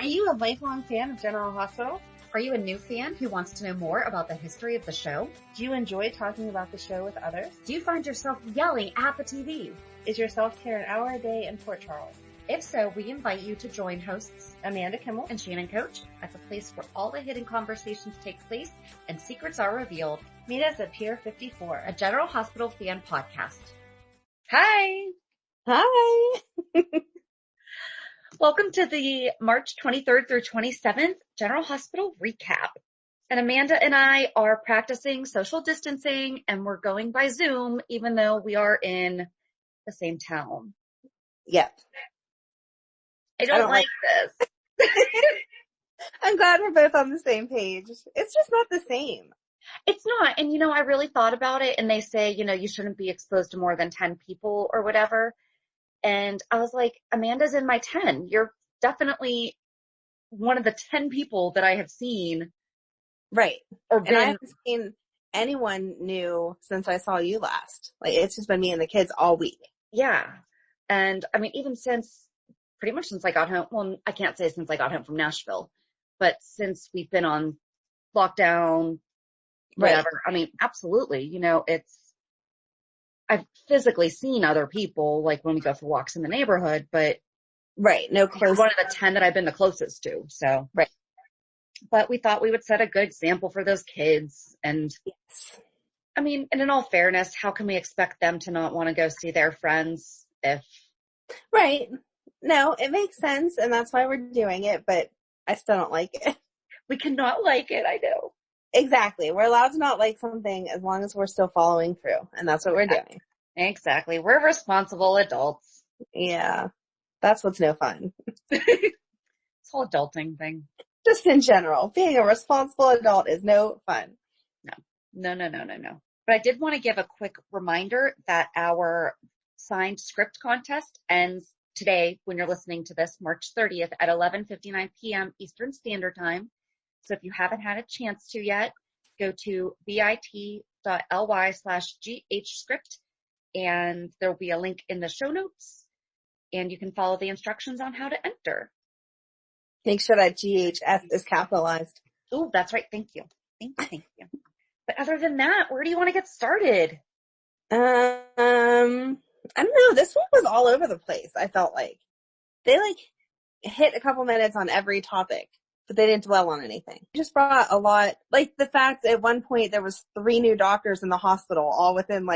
you a lifelong fan of General Hospital? Are you a new fan who wants to know more about the history of the show? Do you enjoy talking about the show with others? Do you find yourself yelling at the TV? Is your self-care an hour a day in Port Charles? If so, we invite you to join hosts Amanda Kimmel and Shannon Coach at the place where all the hidden conversations take place and secrets are revealed. Meet us at Pier 54, a General Hospital fan podcast. Hi! Hi! Welcome to the March 23rd through 27th General Hospital recap. And Amanda and I are practicing social distancing and we're going by Zoom even though we are in the same town. Yep. I don't like this. I'm glad we're both on the same page. It's just not the same. It's not. And I really thought about it and they say, you shouldn't be exposed to more than 10 people or whatever. And I was like, Amanda's in my 10. You're definitely one of the 10 people that I have seen. Right. Or and I haven't seen anyone new since I saw you last. Like, it's just been me and the kids all week. Yeah. And I mean, even pretty much since I got home, well, I can't say since I got home from Nashville, but since we've been on lockdown, whatever. Right. I mean, absolutely. I've physically seen other people, like when we go for walks in the neighborhood, but right, no close. One of the 10 that I've been the closest to. So, right. But we thought we would set a good example for those kids. And yes. I mean, and in all fairness, how can we expect them to not want to go see their friends if? Right. No, it makes sense. And that's why we're doing it, but I still don't like it. We cannot like it. I know. Exactly. We're allowed to not like something as long as we're still following through. And that's what we're doing. Exactly. We're responsible adults. Yeah. That's what's no fun. This whole adulting thing. Just in general, being a responsible adult is no fun. No. But I did want to give a quick reminder that our signed script contest ends today when you're listening to this, March 30th at 11:59 p.m. Eastern Standard Time. So if you haven't had a chance to yet, go to bit.ly/GHscript and there will be a link in the show notes and you can follow the instructions on how to enter. Make sure that GHS is capitalized. Oh, that's right. Thank you. Thank you. But other than that, where do you want to get started? I don't know. This one was all over the place. I felt like they hit a couple minutes on every topic, but they didn't dwell on anything. It just brought a lot, like the fact at one point there was 3 new doctors in the hospital all within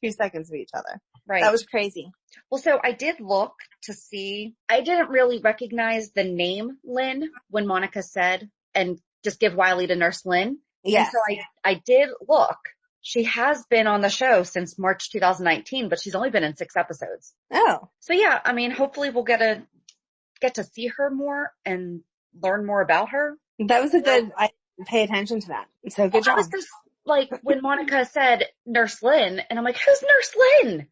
2 seconds of each other. Right. That was crazy. Well, so I did look to see, I didn't really recognize the name Lynn when Monica said, and just give Wiley to Nurse Lynn. Yes. And so I did look. She has been on the show since March 2019, but she's only been in 6 episodes. Oh. So yeah, I mean, hopefully we'll get to see her more and learn more about her. That was I pay attention to that. So good job. I was just when Monica said Nurse Lynn, and I'm like, who's Nurse Lynn?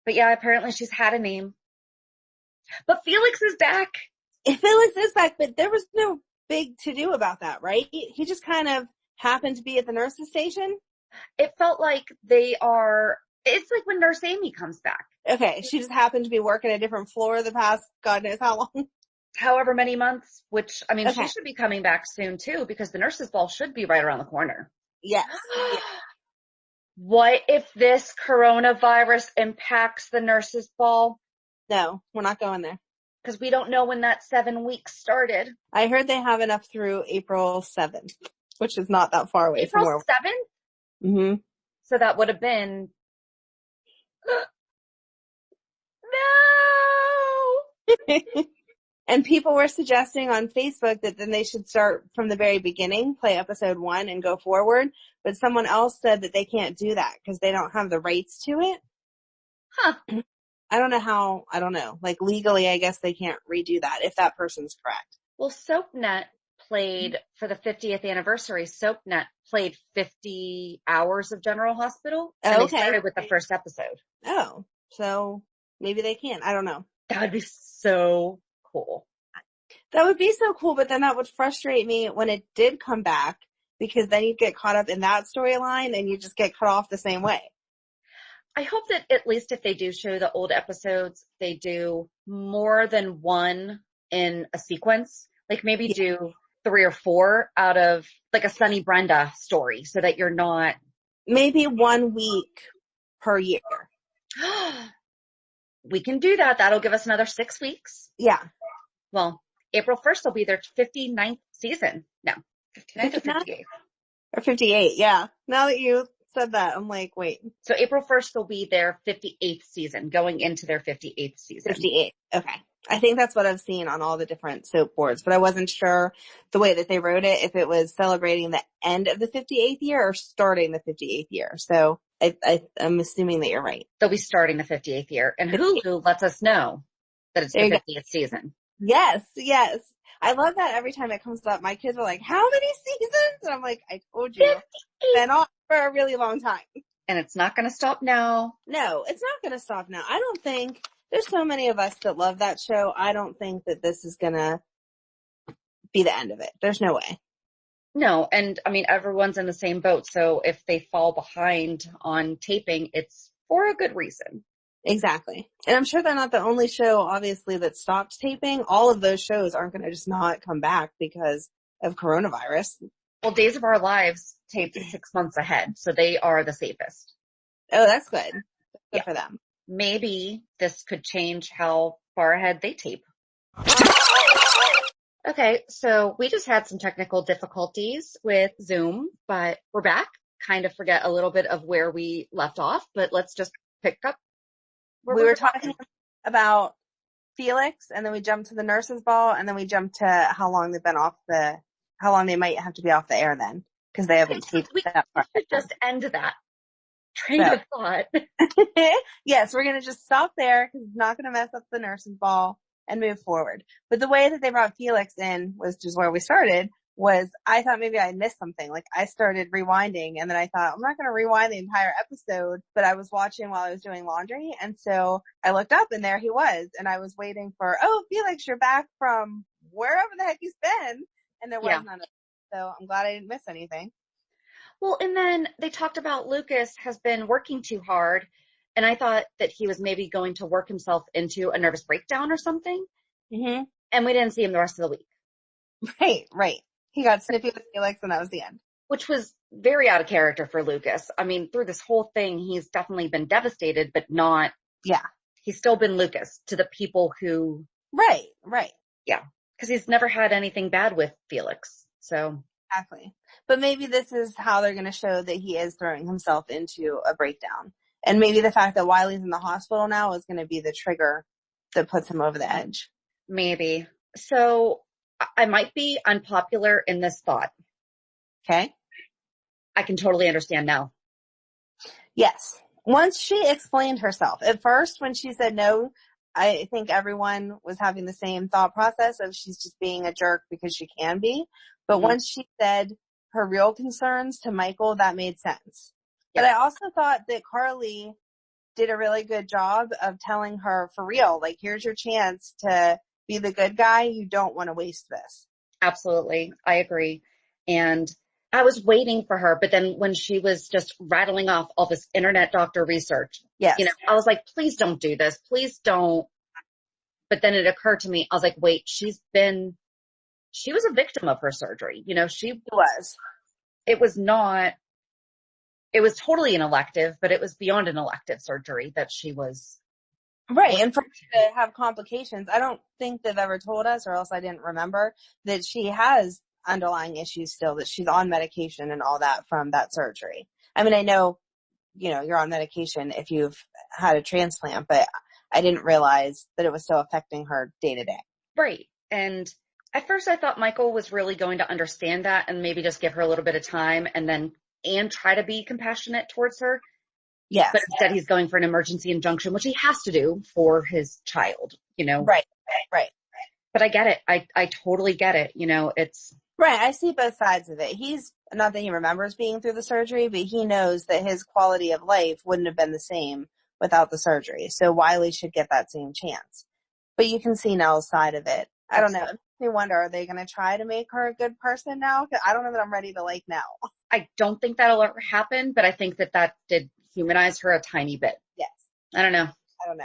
But yeah, apparently she's had a name. But Felix is back. Felix is back, but there was no big to-do about that, right? He just kind of happened to be at the nurse's station. It felt like it's like when Nurse Amy comes back. Okay, she just happened to be working a different floor the past God knows how long. However many months, which, I mean, okay. She should be coming back soon too, because the nurses' ball should be right around the corner. Yes. What if this coronavirus impacts the nurses' ball? No, we're not going there. Because we don't know when that 7 weeks started. I heard they have enough through April 7th, which is not that far away from where. April 7th? Mm-hmm. So that would have been... No! And people were suggesting on Facebook that then they should start from the very beginning, play episode 1 and go forward. But someone else said that they can't do that because they don't have the rights to it. Huh. I don't know. Legally, I guess they can't redo that if that person's correct. Well, SoapNet played, for the 50th anniversary, SoapNet played 50 hours of General Hospital. And they started with the first episode. Oh, so maybe they can. I don't know. That would be so cool. That would be so cool, but then that would frustrate me when it did come back because then you'd get caught up in that storyline and you just get cut off the same way. I hope that at least if they do show the old episodes, they do more than one in a sequence Like maybe Yeah. do 3 or 4 out of like a Sunny Brenda story so that you're not. Maybe 1 week per year. We can do that. That'll give us another 6 weeks. Yeah. Well, April 1st will be their 59th season. No, 59th or 59? 58th. Or 58, yeah. Now that you said that, I'm like, wait. So April 1st will be their 58th season, going into their 58th season. 58. Okay. I think that's what I've seen on all the different soap boards, but I wasn't sure the way that they wrote it, if it was celebrating the end of the 58th year or starting the 58th year. So I'm assuming that you're right. They'll be starting the 58th year. And Hulu lets us know that it's the 50th season. Yes, yes. I love that every time it comes up. My kids are like, how many seasons? And I'm like, I told you. It's been on for a really long time. And it's not going to stop now. No, it's not going to stop now. I don't think, there's so many of us that love that show. I don't think that this is going to be the end of it. There's no way. No, and I mean, everyone's in the same boat. So if they fall behind on taping, it's for a good reason. Exactly. And I'm sure they're not the only show, obviously, that stopped taping. All of those shows aren't going to just not come back because of coronavirus. Well, Days of Our Lives taped 6 months ahead, so they are the safest. Oh, that's good. Good for them. Maybe this could change how far ahead they tape. Okay, so we just had some technical difficulties with Zoom, but we're back. Kind of forget a little bit of where we left off, but let's just pick up. We were talking about Felix, and then we jumped to the nurse's ball, and then we jumped to how long they've been how long they might have to be off the air then, because they haven't taped that far. We should just end that train of thought. Yes, we're going to just stop there because it's not going to mess up the nurse's ball and move forward. But the way that they brought Felix in, was just where we started, was I thought maybe I missed something. Like I started rewinding and then I thought, I'm not going to rewind the entire episode, but I was watching while I was doing laundry. And so I looked up and there he was. And I was waiting for, oh, Felix, you're back from wherever the heck he's been. And there was none of it. So I'm glad I didn't miss anything. Well, and then they talked about Lucas has been working too hard. And I thought that he was maybe going to work himself into a nervous breakdown or something. Mm-hmm. And we didn't see him the rest of the week. Right. He got snippy with Felix and that was the end. Which was very out of character for Lucas. I mean, through this whole thing, he's definitely been devastated, but not. Yeah. He's still been Lucas to the people who. Right. Yeah. Because he's never had anything bad with Felix. So. Exactly. But maybe this is how they're going to show that he is throwing himself into a breakdown. And maybe the fact that Wiley's in the hospital now is going to be the trigger that puts him over the edge. Maybe. So I might be unpopular in this thought. Okay. I can totally understand now. Yes. Once she explained herself, at first when she said no, I think everyone was having the same thought process of she's just being a jerk because she can be. But once she said her real concerns to Michael, that made sense. But I also thought that Carly did a really good job of telling her for real, like, here's your chance to be the good guy. You don't want to waste this. Absolutely. I agree. And I was waiting for her, but then when she was just rattling off all this internet doctor research, I was like, please don't do this. Please don't. But then it occurred to me, I was like, wait, she was a victim of her surgery. She was. It was totally an elective, but it was beyond an elective surgery that she was. Right. And for her to have complications, I don't think they've ever told us, or else I didn't remember, that she has underlying issues still, that she's on medication and all that from that surgery. I mean, I know, you're on medication if you've had a transplant, but I didn't realize that it was still affecting her day to day. Right. And at first I thought Michael was really going to understand that and maybe just give her a little bit of time and try to be compassionate towards her. Yes. But instead he's going for an emergency injunction, which he has to do for his child, Right. But I get it. I totally get it. It's. Right. I see both sides of it. He's, not that he remembers being through the surgery, but he knows that his quality of life wouldn't have been the same without the surgery. So Wiley should get that same chance. But you can see Nelle's side of it. I don't know. It makes me wonder, are they going to try to make her a good person now? 'Cause I don't know that I'm ready to like Nelle. I don't think that'll ever happen, but I think that did humanize her a tiny bit. Yes. I don't know.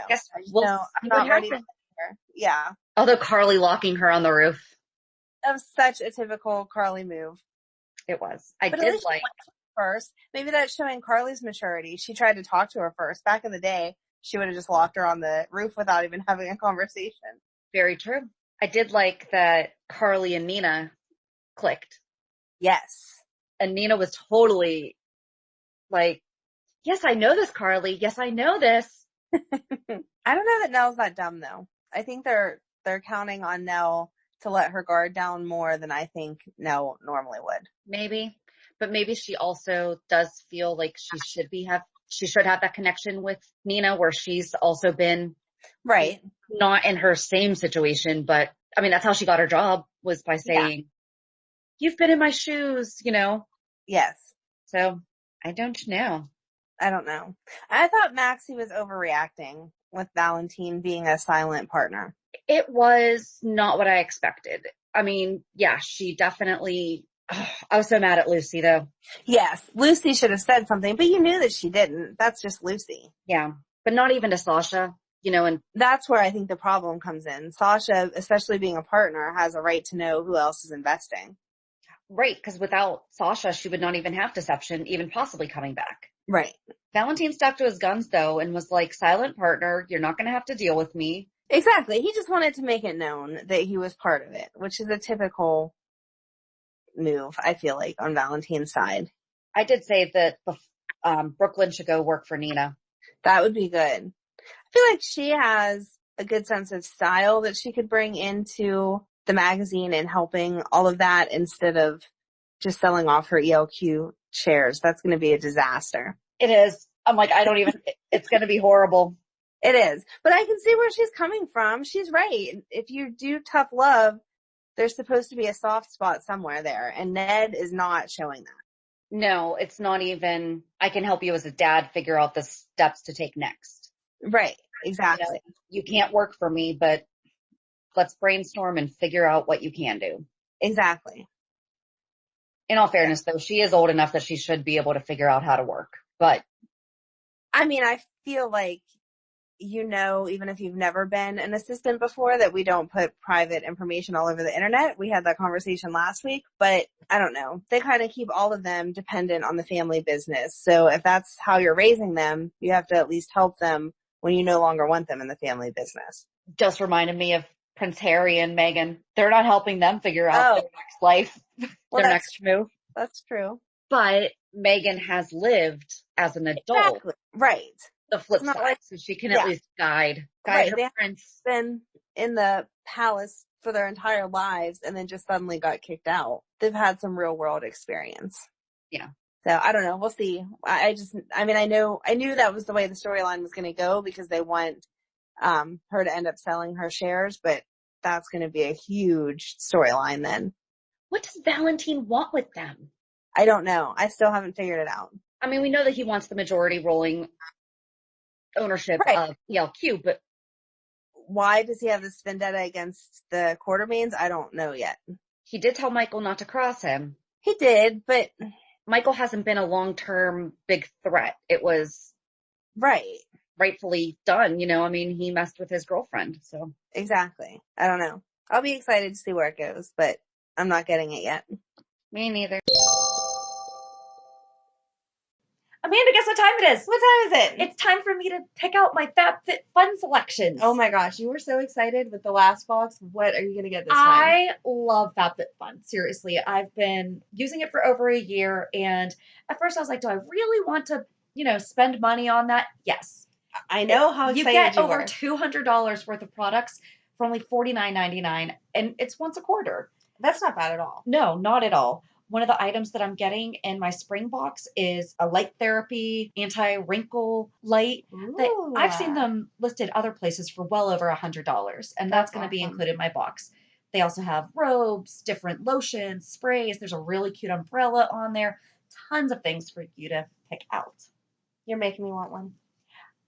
Yes, I'm not ready to like her. Yeah. Although Carly locking her on the roof. of such a typical Carly move. It was. I But at did least like, she went first. Maybe that's showing Carly's maturity. She tried to talk to her first. Back in the day, she would have just locked her on the roof without even having a conversation. very true. I did like that Carly and Nina clicked. Yes. And Nina was totally like, yes, I know this, Carly. Yes, I know this. I don't know that Nelle's that dumb though. I think they're counting on Nelle to let her guard down more than I think Nelle normally would. Maybe. But maybe she also does feel like she should have that connection with Nina where she's also been right. Not in her same situation, but I mean, that's how she got her job was by saying, you've been in my shoes, you know? Yes. So I don't know. I don't know. I thought Maxie was overreacting with Valentine being a silent partner. It was not what I expected. I mean, yeah, she definitely, I was so mad at Lucy though. Yes, Lucy should have said something, but you knew that she didn't. That's just Lucy. Yeah, but not even to Sasha, you know, and that's where I think the problem comes in. Sasha, especially being a partner, has a right to know who else is investing. Right, because without Sasha, she would not even have Deception, even possibly coming back. Right. Valentine stuck to his guns though and was like, silent partner, you're not going to have to deal with me. Exactly. He just wanted to make it known that he was part of it, which is a typical move, I feel like, on Valentine's side. I did say that Brooklyn should go work for Nina. That would be good. I feel like she has a good sense of style that she could bring into the magazine and helping all of that instead of just selling off her ELQ shares. That's going to be a disaster. It is. I'm like, it's going to be horrible. It is. But I can see where she's coming from. She's right. If you do tough love, there's supposed to be a soft spot somewhere there. And Ned is not showing that. No, it's not even, I can help you as a dad figure out the steps to take next. Right. Exactly. You can't work for me, but let's brainstorm and figure out what you can do. Exactly. In all fairness, though, she is old enough that she should be able to figure out how to work. But I mean, I feel like, you know, even if you've never been an assistant before, that we don't put private information all over the internet. We had that conversation last week, but I don't know. They kind of keep all of them dependent on the family business. So if that's how you're raising them, you have to at least help them when you no longer want them in the family business. Just reminded me of Prince Harry and Meghan. They're not helping them figure out their next life, their next move. That's true. But Meghan has lived as an adult. Exactly. Right. The flip side, like, so she can at least guide her prince. Been in the palace for their entire lives and then just suddenly got kicked out. They've had some real world experience. Yeah. So I don't know. We'll see. I knew that was the way the storyline was going to go because they want her to end up selling her shares, but that's going to be a huge storyline then. What does Valentine want with them? I don't know. I still haven't figured it out. I mean, we know that he wants the majority rolling ownership of ELQ, but why does he have this vendetta against the Quartermaines? I don't know yet. He did tell Michael not to cross him. He did, but Michael hasn't been a long-term big threat. It was rightfully done, you know. I mean, he messed with his girlfriend, so. Exactly. I don't know. I'll be excited to see where it goes, but I'm not getting it yet. Me neither. Amanda, guess what time it is? What time is it? It's time for me to pick out my FabFitFun selections. Oh my gosh, you were so excited with the last box. What are you going to get this time? I love FabFitFun. Seriously, I've been using it for over a year, and at first I was like, do I really want to, spend money on that? Yes. I know how excited you get over $200 worth of products for only $49.99, and it's once a quarter. That's not bad at all. No, not at all. One of the items that I'm getting in my spring box is a light therapy anti-wrinkle light. I've seen them listed other places for well over $100, and that's going to be included in my box. They also have robes, different lotions, sprays. There's a really cute umbrella on there. Tons of things for you to pick out. You're making me want one.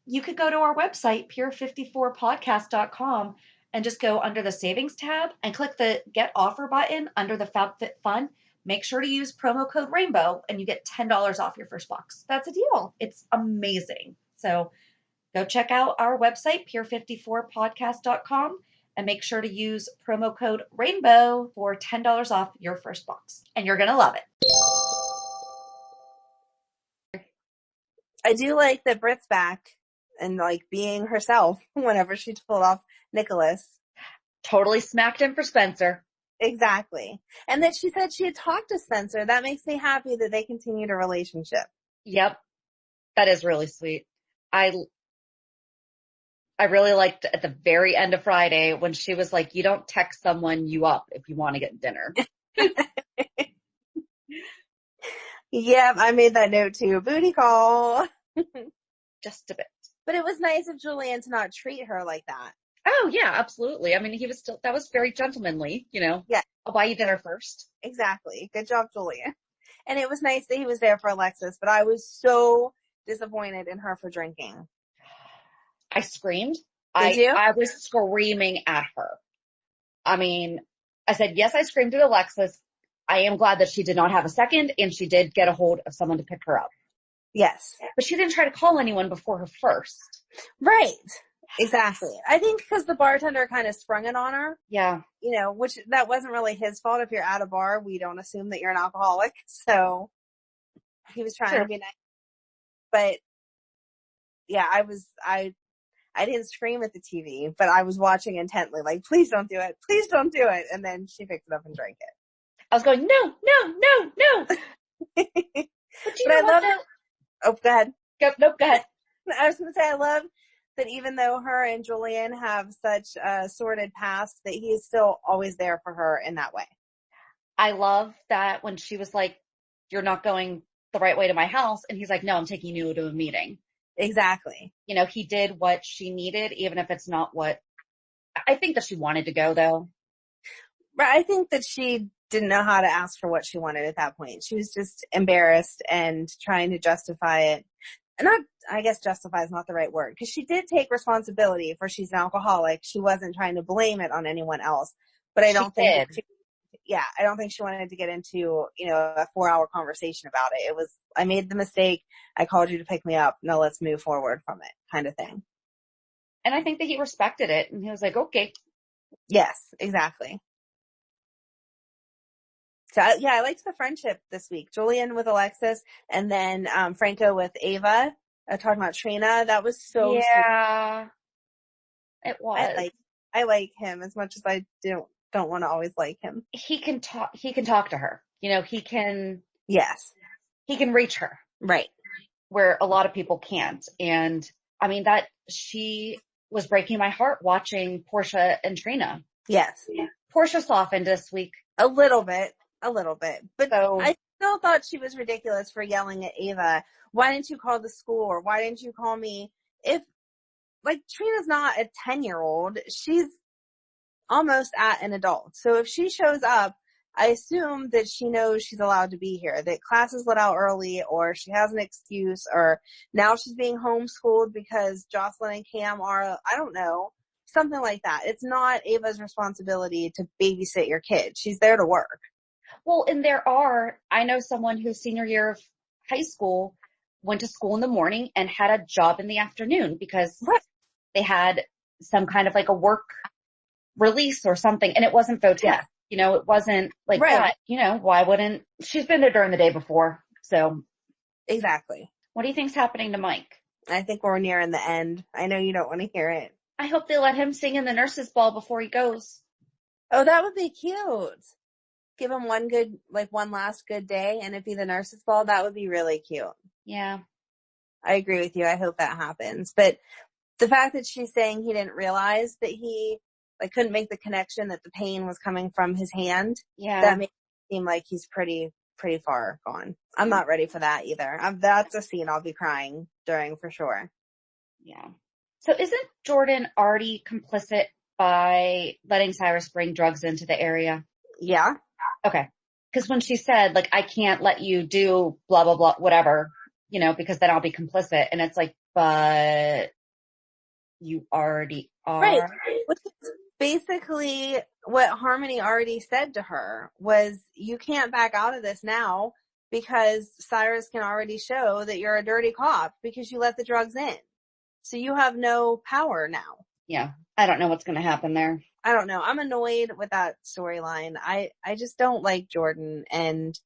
You could go to our website, pure54podcast.com, and just go under the savings tab and click the get offer button under the FabFitFun. Make sure to use promo code RAINBOW and you get $10 off your first box. That's a deal. It's amazing. So go check out our website, pure54podcast.com, and make sure to use promo code RAINBOW for $10 off your first box. And you're going to love it. I do like that Britt's back and like being herself whenever she told off Nicholas. Totally smacked him for Spencer. Exactly. And that she said she had talked to Spencer. That makes me happy that they continued a relationship. Yep. That is really sweet. I really liked at the very end of Friday when she was like, you don't text someone you up if you want to get dinner. Yep, I made that note too. Booty call. Just a bit. But it was nice of Julian to not treat her like that. Oh yeah, absolutely. I mean, that was very gentlemanly, you know. Yeah. I'll buy you dinner first. Exactly. Good job, Julian. And it was nice that he was there for Alexis, but I was so disappointed in her for drinking. I screamed. Did you? I was screaming at her. I mean, I said, yes, I screamed at Alexis. I am glad that she did not have a second and she did get a hold of someone to pick her up. Yes. But she didn't try to call anyone before her first. Right. Exactly. I think because the bartender kind of sprung it on her. Yeah. You know, which that wasn't really his fault. If you're at a bar, we don't assume that you're an alcoholic. So he was trying to be nice. But yeah, I didn't scream at the TV, but I was watching intently, like, please don't do it. Please don't do it. And then she picked it up and drank it. I was going, no. But I love it. Oh, go ahead. Go ahead. I was going to say, I love that even though her and Julian have such a sordid past, that he is still always there for her in that way. I love that when she was like, you're not going the right way to my house. And he's like, no, I'm taking you to a meeting. Exactly. You know, he did what she needed, even if it's not what I think that she wanted to go though. Right. I think that she didn't know how to ask for what she wanted at that point. She was just embarrassed and trying to justify it. Not, I guess justify is not the right word, because she did take responsibility for she's an alcoholic. She wasn't trying to blame it on anyone else. But I don't think I don't think she wanted to get into, you know, a 4-hour conversation about it. It was, I made the mistake. I called you to pick me up. Now let's move forward from it, kind of thing. And I think that he respected it and he was like, okay. Yes, exactly. So yeah, I liked the friendship this week. Julian with Alexis and then, Franco with Ava, talking about Trina. That was so sweet. It was. I like him as much as I don't want to always like him. He can talk to her. You know, he can reach her. Right. Where a lot of people can't. And I mean, that she was breaking my heart watching Portia and Trina. Yes. Portia softened this week. A little bit. But so, I still thought she was ridiculous for yelling at Ava. Why didn't you call the school? Or why didn't you call me? If, like, Trina's not a 10-year-old. She's almost at an adult. So if she shows up, I assume that she knows she's allowed to be here, that class is let out early, or she has an excuse, or now she's being homeschooled because Jocelyn and Cam are, I don't know, something like that. It's not Ava's responsibility to babysit your kid. She's there to work. Well, and I know someone whose senior year of high school went to school in the morning and had a job in the afternoon because they had some kind of like a work release or something, and it wasn't VOTEC. Yeah. You know, it wasn't like that. You know, why wouldn't, she's been there during the day before. So. Exactly. What do you think's happening to Mike? I think we're nearing the end. I know you don't want to hear it. I hope they let him sing in the nurse's ball before he goes. Oh, that would be cute. Give him one last good day and it'd be the nurse's ball. That would be really cute. Yeah. I agree with you. I hope that happens. But the fact that she's saying he didn't realize that he couldn't make the connection that the pain was coming from his hand. Yeah. That makes it seem like he's pretty far gone. I'm not ready for that either. That's a scene I'll be crying during for sure. Yeah. So isn't Jordan already complicit by letting Cyrus bring drugs into the area? Yeah. Okay. Because when she said, like, I can't let you do blah, blah, blah, whatever, you know, because then I'll be complicit. And it's like, but you already are. Right. Which is basically what Harmony already said to her was, you can't back out of this now because Cyrus can already show that you're a dirty cop because you let the drugs in. So you have no power now. Yeah. I don't know what's going to happen there. I don't know. I'm annoyed with that storyline. I just don't like Jordan, and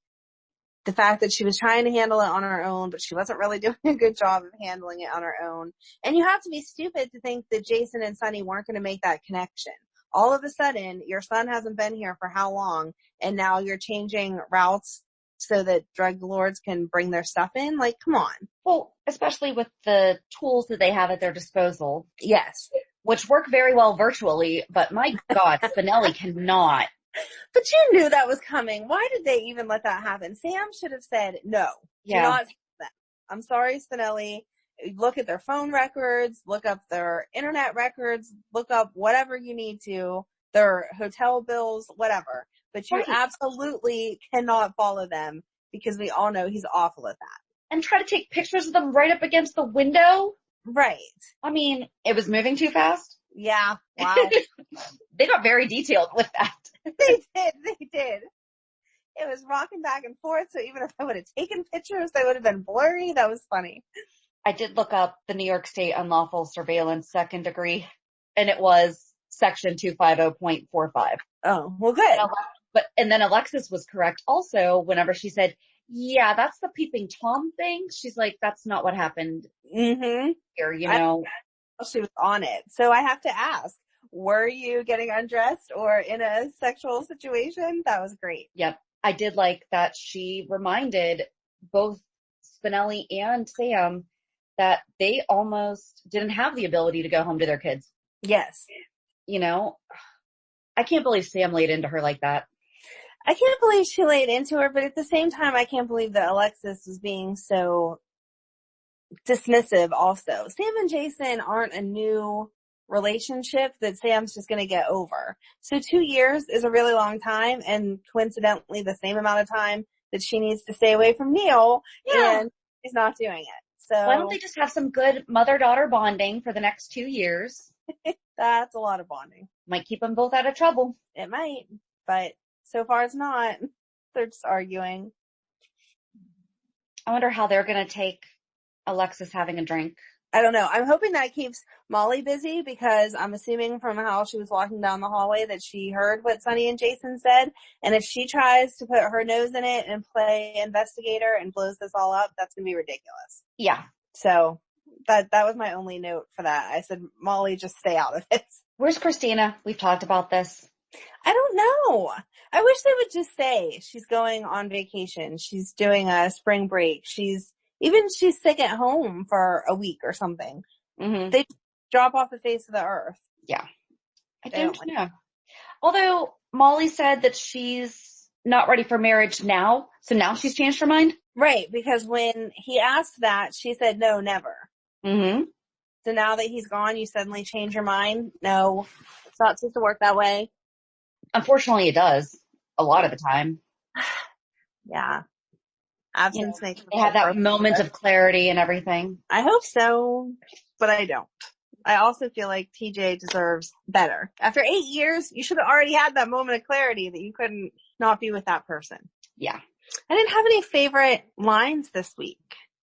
the fact that she was trying to handle it on her own, but she wasn't really doing a good job of handling it on her own. And you have to be stupid to think that Jason and Sonny weren't going to make that connection. All of a sudden, your son hasn't been here for how long, and now you're changing routes so that drug lords can bring their stuff in? Like, come on. Well, especially with the tools that they have at their disposal. Yes. Which work very well virtually, but my God, Spinelli cannot. But you knew that was coming. Why did they even let that happen? Sam should have said, no, do not do that. I'm sorry, Spinelli. Look at their phone records, look up their internet records, look up whatever you need to, their hotel bills, whatever. But you absolutely cannot follow them because we all know he's awful at that. And try to take pictures of them right up against the window? Right. I mean, it was moving too fast. Yeah. Wow. They got very detailed with that. They did. It was rocking back and forth, so even if I would have taken pictures, they would have been blurry. That was funny. I did look up the New York State unlawful surveillance second degree, and it was section 250.45. Oh, well, good. And then Alexis was correct also whenever she said, yeah, that's the peeping Tom thing. She's like, that's not what happened here, you know. She was on it. So I have to ask, were you getting undressed or in a sexual situation? That was great. Yep. I did like that she reminded both Spinelli and Sam that they almost didn't have the ability to go home to their kids. Yes. You know, I can't believe Sam laid into her like that. I can't believe she laid into her, but at the same time, I can't believe that Alexis was being so dismissive also. Sam and Jason aren't a new relationship that Sam's just going to get over. So 2 years is a really long time, and coincidentally the same amount of time that she needs to stay away from Neil, and she's not doing it. So why don't they just have some good mother-daughter bonding for the next 2 years? That's a lot of bonding. Might keep them both out of trouble. It might, but so far it's not. They're just arguing. I wonder how they're going to take Alexis having a drink. I don't know. I'm hoping that keeps Molly busy because I'm assuming from how she was walking down the hallway that she heard what Sonny and Jason said. And if she tries to put her nose in it and play investigator and blows this all up, that's going to be ridiculous. Yeah. So that was my only note for that. I said, Molly, just stay out of it. Where's Christina? We've talked about this. I don't know. I wish they would just say she's going on vacation. She's doing a spring break. She's sick at home for a week or something. Mm-hmm. They drop off the face of the earth. Yeah. I don't know. Although Molly said that she's not ready for marriage now. So now she's changed her mind? Right. Because when he asked that, she said, no, never. Mm-hmm. So now that he's gone, you suddenly change your mind? No, it's not supposed to work that way. Unfortunately, it does a lot of the time. Yeah. Absence makes they have that moment of clarity and everything. I hope so, but I don't. I also feel like TJ deserves better. After 8 years, you should have already had that moment of clarity that you couldn't not be with that person. Yeah. I didn't have any favorite lines this week.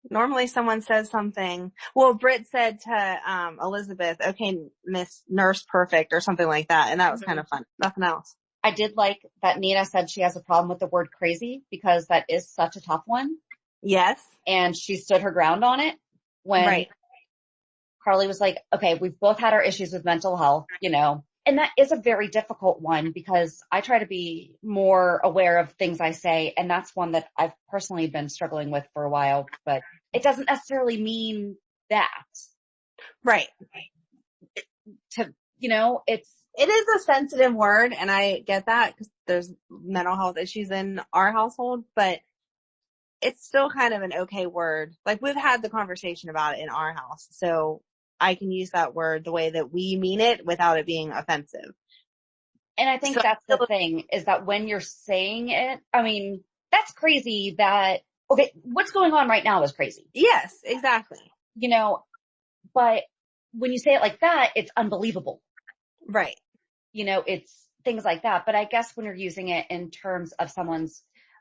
Normally someone says something. Well, Britt said to Elizabeth, okay, Miss Nurse Perfect or something like that. And that was kind of fun. Nothing else. I did like that Nina said she has a problem with the word crazy because that is such a tough one. Yes. And she stood her ground on it when Carly was like, okay, we've both had our issues with mental health, you know, and that is a very difficult one because I try to be more aware of things I say. And that's one that I've personally been struggling with for a while, but it doesn't necessarily mean that. Right. It is a sensitive word, and I get that because there's mental health issues in our household, but it's still kind of an okay word. Like, we've had the conversation about it in our house, so I can use that word the way that we mean it without it being offensive. And I think that's the thing, is that when you're saying it, I mean, that's crazy that, okay, what's going on right now is crazy. Yes, exactly. You know, but when you say it like that, it's unbelievable. Right. You know, it's things like that. But I guess when you're using it in terms of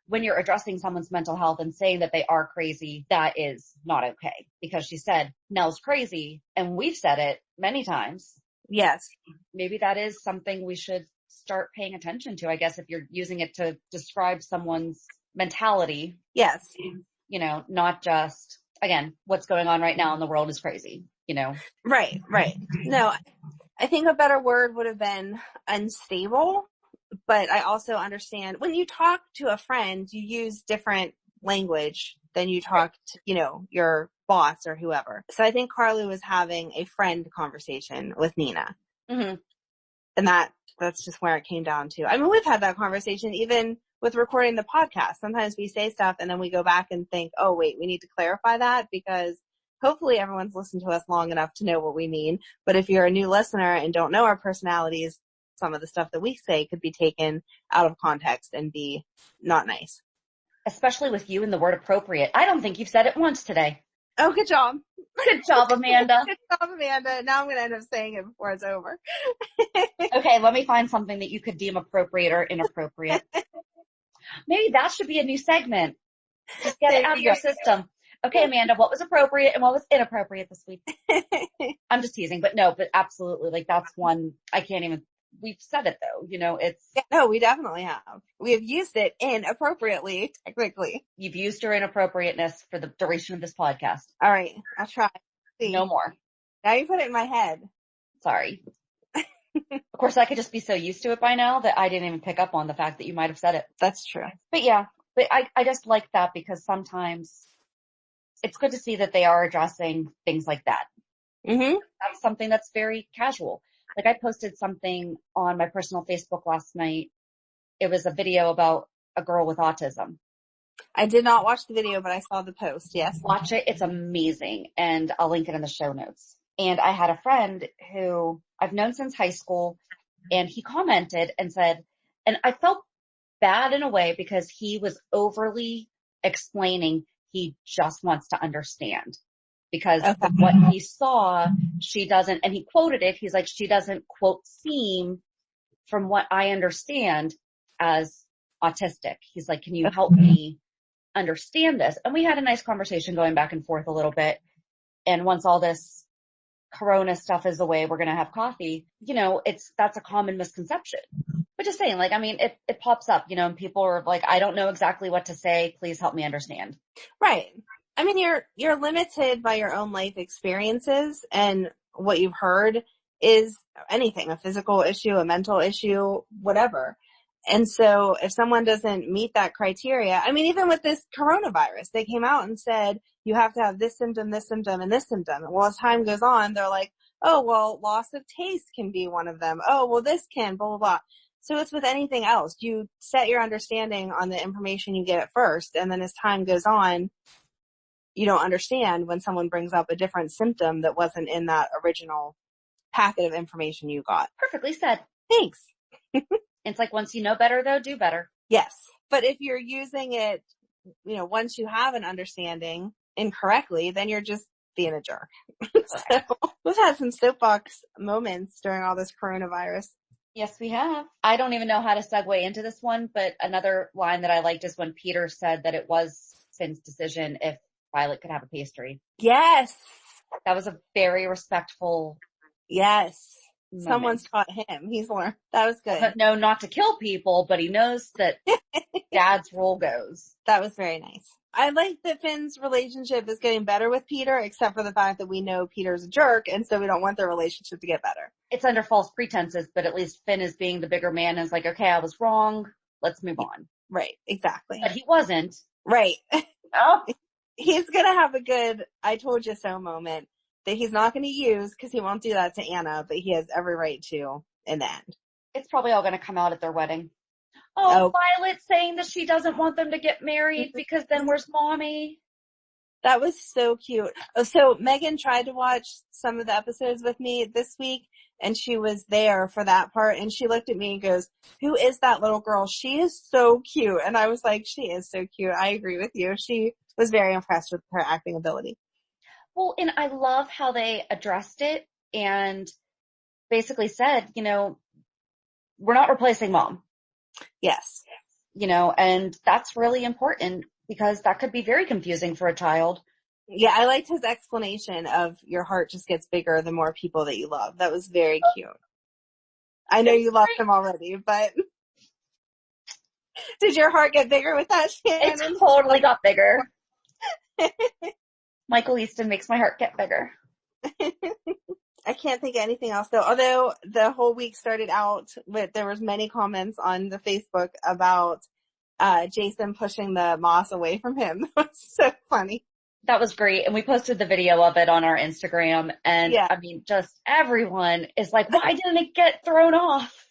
when you're addressing someone's mental health and saying that they are crazy, that is not okay. Because she said, Nell's crazy. And we've said it many times. Yes. Maybe that is something we should start paying attention to, I guess, if you're using it to describe someone's mentality. Yes. You know, not just, again, what's going on right now in the world is crazy, you know? Right. No, I think a better word would have been unstable, but I also understand when you talk to a friend, you use different language than you talk to, your boss or whoever. So I think Carly was having a friend conversation with Nina. Mm-hmm. And that's just where it came down to. I mean, we've had that conversation even with recording the podcast. Sometimes we say stuff and then we go back and think, oh, wait, we need to clarify that because hopefully everyone's listened to us long enough to know what we mean. But if you're a new listener and don't know our personalities, some of the stuff that we say could be taken out of context and be not nice. Especially with you and the word appropriate. I don't think you've said it once today. Oh, good job. Good job, Amanda. Good job, Amanda. Now I'm going to end up saying it before it's over. Okay, let me find something that you could deem appropriate or inappropriate. Maybe that should be a new segment. Just get it out of your system. Okay, Amanda, what was appropriate and what was inappropriate this week? I'm just teasing, but absolutely. Like that's one I can't even, we've said it though, No, we definitely have. We have used it inappropriately, technically. You've used your inappropriateness for the duration of this podcast. All right, I'll try. See. No more. Now you put it in my head. Sorry. Of course, I could just be so used to it by now that I didn't even pick up on the fact that you might have said it. That's true. But yeah, I just like that because sometimes it's good to see that they are addressing things like that. Mm-hmm. That's something that's very casual. Like I posted something on my personal Facebook last night. It was a video about a girl with autism. I did not watch the video, but I saw the post. Yes. Watch it. It's amazing. And I'll link it in the show notes. And I had a friend who I've known since high school, and he commented and said, and I felt bad in a way because he was overly explaining he just wants to understand. Because from what he saw, she doesn't, and he quoted it, he's like, she doesn't, quote, seem, from what I understand, as autistic. He's like, can you help me understand this? And we had a nice conversation going back and forth a little bit. And once all this Corona stuff is away, we're going to have coffee. That's a common misconception. But just saying, it pops up, and people are like, I don't know exactly what to say. Please help me understand. Right. I mean, you're limited by your own life experiences, and what you've heard is anything, a physical issue, a mental issue, whatever. And so if someone doesn't meet that criteria, I mean, even with this coronavirus, they came out and said, you have to have this symptom, and this symptom. Well, as time goes on, they're like, oh, well, loss of taste can be one of them. Oh, well, this can, blah, blah, blah. So it's with anything else. You set your understanding on the information you get at first, and then as time goes on, you don't understand when someone brings up a different symptom that wasn't in that original packet of information you got. Perfectly said. Thanks. It's like once you know better, though, do better. Yes. But if you're using it, once you have an understanding incorrectly, then you're just being a jerk. So we've had some soapbox moments during all this coronavirus. Yes, we have. I don't even know how to segue into this one, but another line that I liked is when Peter said that it was Finn's decision if Violet could have a pastry. Yes. That was a very respectful. Yes. Moment. Someone's taught him. He's learned. That was good. But no, not to kill people, but he knows that Dad's rule goes. That was very nice. I like that Finn's relationship is getting better with Peter, except for the fact that we know Peter's a jerk, and so we don't want their relationship to get better. It's under false pretenses, but at least Finn is being the bigger man and is like, okay, I was wrong. Let's move on. Right. Exactly. But he wasn't. Right. Oh. He's going to have a good I told you so moment that he's not going to use because he won't do that to Anna, but he has every right to in the end. It's probably all going to come out at their wedding. Oh, Violet saying that she doesn't want them to get married because then where's mommy? That was so cute. Oh, so Megan tried to watch some of the episodes with me this week, and she was there for that part, and she looked at me and goes, who is that little girl? She is so cute. And I was like, she is so cute. I agree with you. She was very impressed with her acting ability. Well, and I love how they addressed it and basically said, we're not replacing mom. Yes. And that's really important because that could be very confusing for a child Yeah, I liked his explanation of your heart just gets bigger the more people that you love. That was very cute. I know you loved him already, but did your heart get bigger with that, Shannon? It totally got bigger. Michael Easton makes my heart get bigger. I can't think of anything else though. Although the whole week started out with, there was many comments on the Facebook about, Jason pushing the moss away from him. That was so funny. That was great. And we posted the video of it on our Instagram. And Yeah. I mean, just everyone is like, why didn't it get thrown off?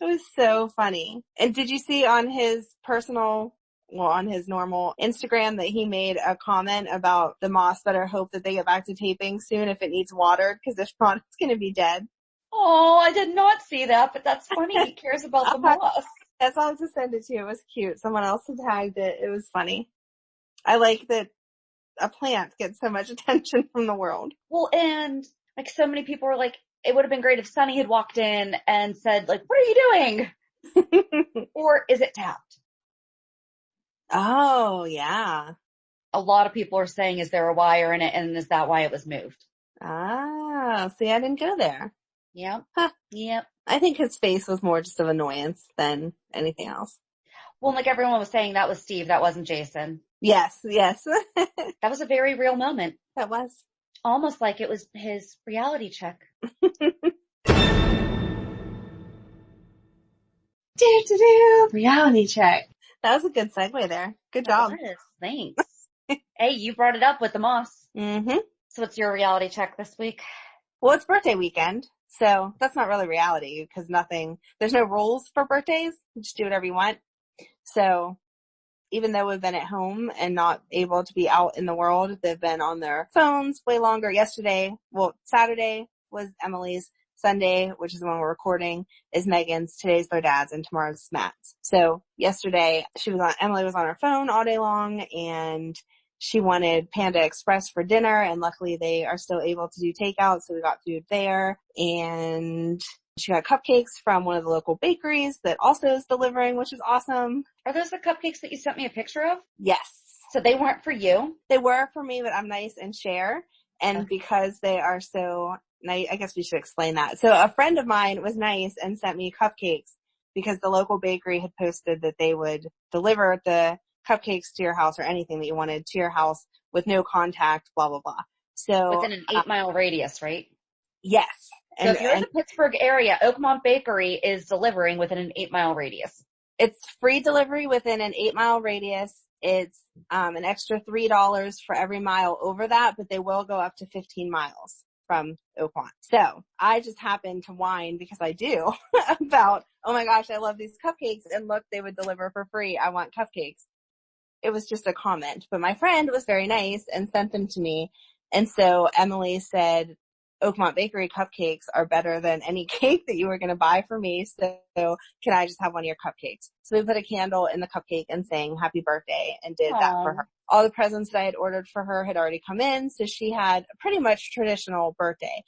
It was so funny. And did you see on his on his normal Instagram that he made a comment about the moss better hope that they get back to taping soon if it needs watered, because if not, it's going to be dead. Oh, I did not see that, but that's funny. He cares about the moss. That's all to send it to you. It was cute. Someone else had tagged it. It was funny. I like that a plant gets so much attention from the world. Well, and like so many people were like, it would have been great if Sunny had walked in and said like, what are you doing? Or is it tapped? Oh, yeah. A lot of people are saying, is there a wire in it? And is that why it was moved? Ah, see, I didn't go there. Yep. Huh. Yep. I think his face was more just of annoyance than anything else. Well, like everyone was saying, that was Steve. That wasn't Jason. Yes. That was a very real moment. That was. Almost like it was his reality check. Reality check. That was a good segue there. Good job. Yes, thanks. Hey, you brought it up with the moss. Mm-hmm. So what's your reality check this week? Well, it's birthday weekend, so that's not really reality because there's no rules for birthdays. You just do whatever you want. So even though we've been at home and not able to be out in the world, they've been on their phones way longer. Saturday was Emily's. Sunday, which is when we're recording, is Megan's. Today's their dad's, and tomorrow's Matt's. So yesterday, Emily was on her phone all day long, and she wanted Panda Express for dinner, and luckily they are still able to do takeout, so we got food there. And she got cupcakes from one of the local bakeries that also is delivering, which is awesome. Are those the cupcakes that you sent me a picture of? Yes. So they weren't for you? They were for me, but I'm nice and share. And Okay. because they are so nice, I guess we should explain that. So a friend of mine was nice and sent me cupcakes because the local bakery had posted that they would deliver the cupcakes to your house or anything that you wanted to your house with no contact, blah, blah, blah. So within an 8-mile radius, right? Yes. So if you're in the Pittsburgh area, Oakmont Bakery is delivering within an 8-mile radius. It's free delivery within an 8-mile radius. It's an extra $3 for every mile over that, but they will go up to 15 miles from Oakmont. So I just happened to whine because I do about, oh my gosh, I love these cupcakes, and look, they would deliver for free. I want cupcakes. It was just a comment, but my friend was very nice and sent them to me. And so Emily said, Oakmont Bakery cupcakes are better than any cake that you were going to buy for me. So can I just have one of your cupcakes? So we put a candle in the cupcake and sang happy birthday and did that for her. All the presents that I had ordered for her had already come in. So she had a pretty much traditional birthday.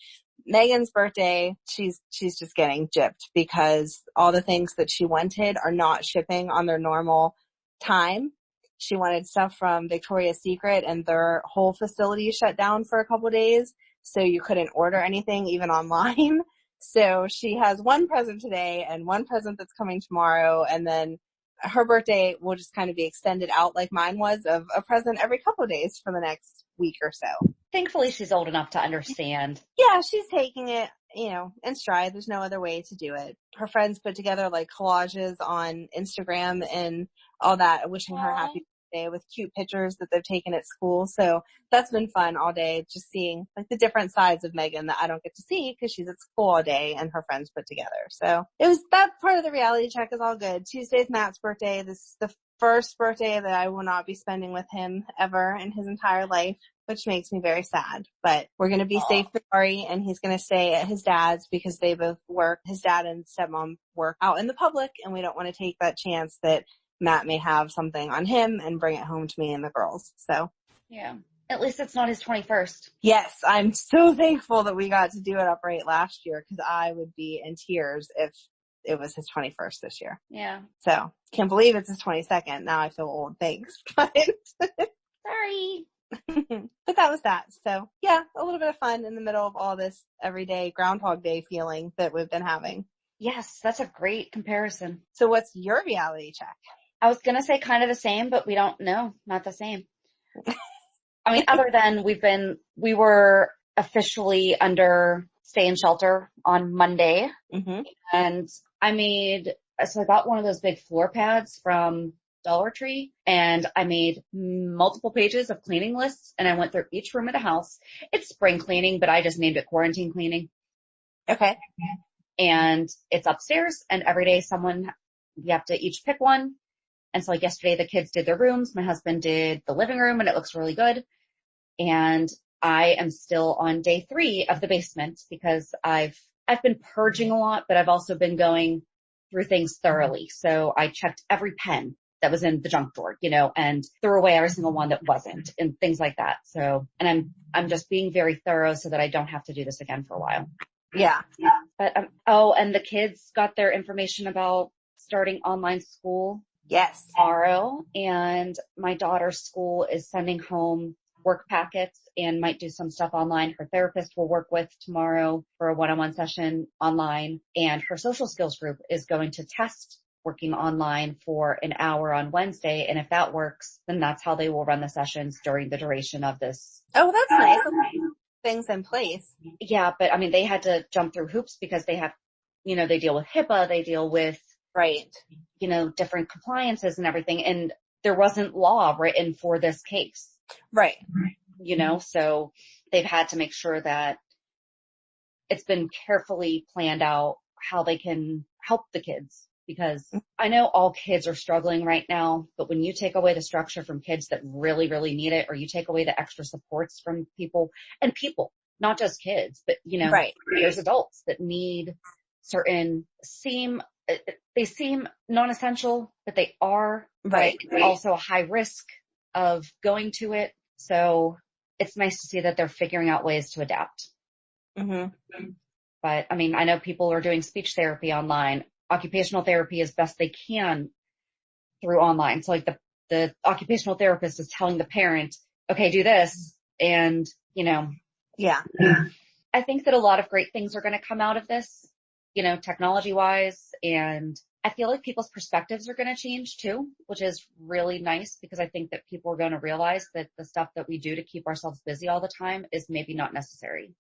Megan's birthday, she's just getting gypped because all the things that she wanted are not shipping on their normal time. She wanted stuff from Victoria's Secret, and their whole facility shut down for a couple of days. So you couldn't order anything even online. So she has one present today and one present that's coming tomorrow. And then her birthday will just kind of be extended out like mine was, of a present every couple of days for the next week or so. Thankfully, she's old enough to understand. Yeah, she's taking it, in stride. There's no other way to do it. Her friends put together like collages on Instagram and all that, wishing her happy birthday with cute pictures that they've taken at school. So that's been fun all day, just seeing like the different sides of Megan that I don't get to see because she's at school all day and her friends put together. So it was that part of the reality check is all good. Tuesday's Matt's birthday. This is the first birthday that I will not be spending with him ever in his entire life, which makes me very sad. But we're going to be safe for Ari, and he's going to stay at his dad's because they both work. His dad and stepmom work out in the public, and we don't want to take that chance that Matt may have something on him and bring it home to me and the girls. So yeah, at least it's not his 21st. Yes, I'm so thankful that we got to do it upright last year because I would be in tears if it was his 21st this year. Yeah. So can't believe it's his 22nd. Now I feel old. Thanks. But sorry. But that was that. So yeah, a little bit of fun in the middle of all this everyday Groundhog Day feeling that we've been having. Yes, that's a great comparison. So what's your reality check? I was going to say kind of the same, but we don't know. Not the same. I mean, other than we were officially under stay in shelter on Monday. Mm-hmm. And so I got one of those big floor pads from Dollar Tree, and I made multiple pages of cleaning lists, and I went through each room of the house. It's spring cleaning, but I just named it quarantine cleaning. Okay. And it's upstairs, and every day we have to each pick one. And so like yesterday, the kids did their rooms. My husband did the living room, and it looks really good. And I am still on day 3 of the basement because I've been purging a lot, but I've also been going through things thoroughly. So I checked every pen that was in the junk drawer, and threw away every single one that wasn't, and things like that. So, and I'm just being very thorough so that I don't have to do this again for a while. Yeah. But, and the kids got their information about starting online school. Yes. Tomorrow, and my daughter's school is sending home work packets and might do some stuff online. Her therapist will work with tomorrow for a one-on-one session online, and her social skills group is going to test working online for an hour on Wednesday. And if that works, then that's how they will run the sessions during the duration of this. Oh, that's nice. Things in place. Yeah, but I mean, they had to jump through hoops because they have, they deal with HIPAA, they deal with, right, different compliances and everything. And there wasn't law written for this case. Right. So they've had to make sure that it's been carefully planned out how they can help the kids, because I know all kids are struggling right now, but when you take away the structure from kids that really, really need it, or you take away the extra supports from people, not just kids, but, right, there's adults that need they seem non-essential, but they are, right. It's also a high risk of going to it. So it's nice to see that they're figuring out ways to adapt. Mm-hmm. But I mean, I know people are doing speech therapy online, occupational therapy as best they can through online. So like the occupational therapist is telling the parent, okay, do this. And, yeah, I think that a lot of great things are going to come out of this, technology wise. And I feel like people's perspectives are going to change too, which is really nice, because I think that people are going to realize that the stuff that we do to keep ourselves busy all the time is maybe not necessary.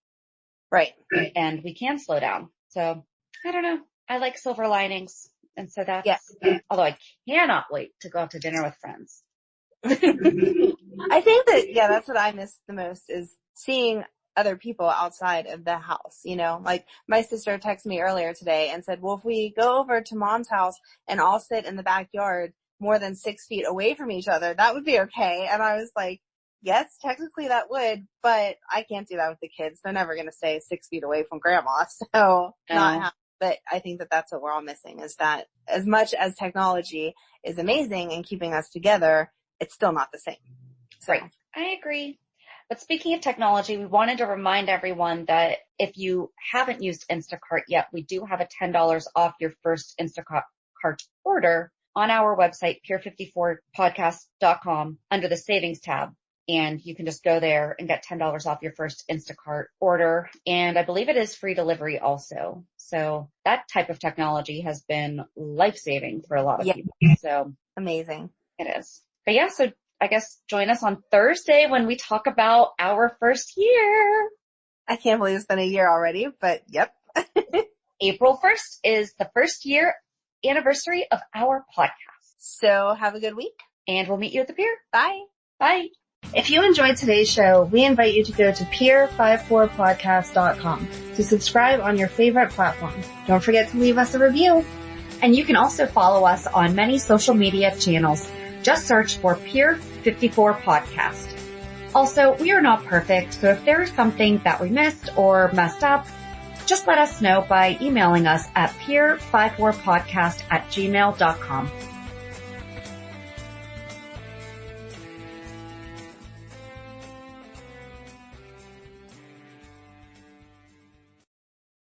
Right. And we can slow down. So I don't know. I like silver linings. And so that's, although I cannot wait to go out to dinner with friends. I think that, that's what I miss the most, is seeing other people outside of the house. Like my sister texted me earlier today and said, well, if we go over to mom's house and all sit in the backyard more than 6 feet away from each other, that would be okay. And I was like, yes, technically that would, but I can't do that with the kids. They're never going to stay 6 feet away from grandma. So but I think that that's what we're all missing, is that as much as technology is amazing in keeping us together, it's still not the same. So. Right. I agree. But speaking of technology, we wanted to remind everyone that if you haven't used Instacart yet, we do have a $10 off your first Instacart order on our website, peer54podcast.com, under the savings tab. And you can just go there and get $10 off your first Instacart order. And I believe it is free delivery also. So that type of technology has been life-saving for a lot of people. So amazing. It is. But yeah, so I guess join us on Thursday when we talk about our first year. I can't believe it's been a year already, but yep. April 1st is the first year anniversary of our podcast. So have a good week. And we'll meet you at the pier. Bye. Bye. If you enjoyed today's show, we invite you to go to peer54podcast.com to subscribe on your favorite platform. Don't forget to leave us a review. And you can also follow us on many social media channels. Just search for Peer54 Podcast. Also, we are not perfect, so if there is something that we missed or messed up, just let us know by emailing us at peer54podcast@gmail.com.